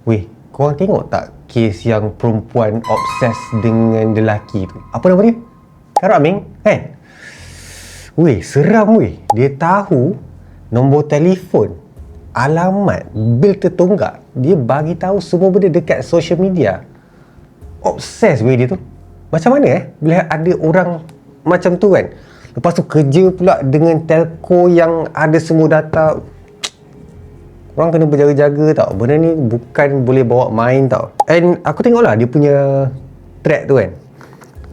Weh, korang tengok tak kes yang perempuan obses dengan lelaki tu? Apa nama dia? Khairul Aming kan? Weh, seram weh. Dia tahu nombor telefon, alamat, bil tertunggak. Dia bagi tahu semua benda dekat social media. Obses weh dia tu. Macam mana bila ada orang macam tu kan? Lepas tu kerja pula dengan telco yang ada semua data. Orang kena berjaga-jaga tau. Benda ni bukan boleh bawa main tau. And aku tengoklah dia punya thread tu kan.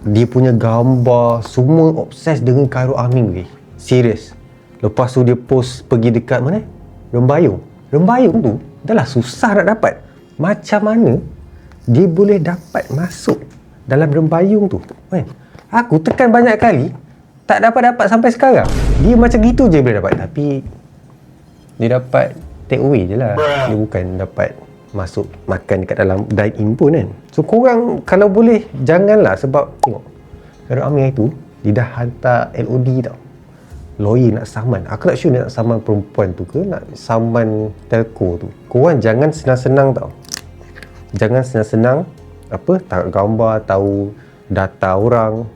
Dia punya gambar semua obses dengan Khairul Aming weh. Serius. Lepas tu dia post pergi dekat mana? Rembayung. Rembayung tu dah lah susah nak dapat. Macam mana dia boleh dapat masuk dalam Rembayung tu kan? Aku tekan banyak kali tak dapat sampai sekarang. Dia macam gitu je boleh dapat. Tapi dia dapat take away je lah. Dia bukan dapat masuk makan dekat dalam dine-in pun kan. So korang kalau boleh janganlah, sebab tengok Khairul Aming itu dia dah hantar LOD tau. Lawyer nak saman. Aku nak sure dia nak saman perempuan tu ke nak saman telco tu. Korang jangan senang-senang tau. Jangan senang-senang taruh gambar, tahu data orang,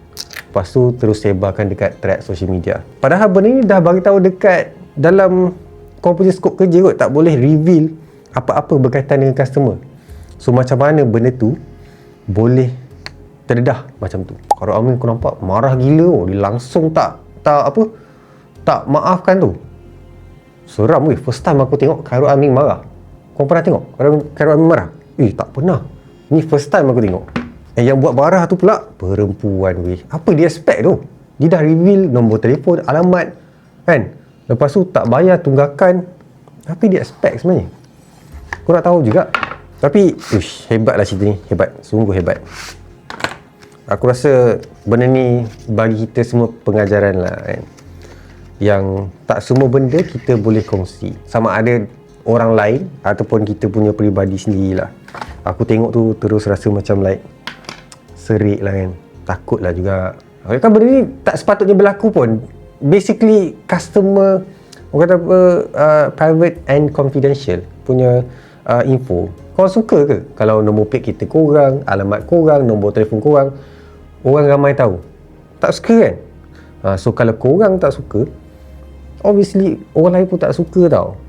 lepas tu terus sebarkan dekat thread social media. Padahal benda ni dah bagi tahu dekat dalam kau punya skop kerja kot, tak boleh reveal apa-apa berkaitan dengan customer. So macam mana benda tu boleh terdedah macam tu. Khairul Aming kau nampak marah gila. Dia langsung tak maafkan tu. Seram weh. First time aku tengok Khairul Aming marah. Kau pernah tengok Khairul Aming marah? Tak pernah. Ni first time aku tengok. Yang buat marah tu pula perempuan weh. Apa dia expect tu? Dia dah reveal nombor telefon, alamat kan? Lepas tu tak bayar tunggakan. Apa dia expect sebenarnya? Kau nak tahu juga. Tapi hebatlah cerita ni. Hebat. Sungguh hebat. Aku rasa benda ni bagi kita semua pengajaran lah kan? Yang tak semua benda kita boleh kongsi. Sama ada orang lain ataupun kita punya peribadi sendirilah. Aku tengok tu terus rasa macam like serik lah kan. Takut lah juga. Kan benda ni tak sepatutnya berlaku pun. Basically customer, orang kata apa, private and confidential punya info. Kau suka ke kalau nombor pet kita korang, alamat korang, nombor telefon korang, orang ramai tahu? Tak suka kan? So kalau korang tak suka, obviously orang lain pun tak suka tau.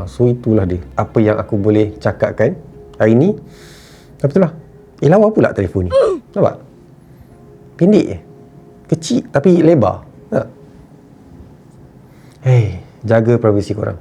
So itulah dia apa yang aku boleh cakapkan hari ni. Betul lah. Lawa pula telefon ni. Nampak? Pendek je. Kecil tapi lebar. Hey, jaga privasi korang.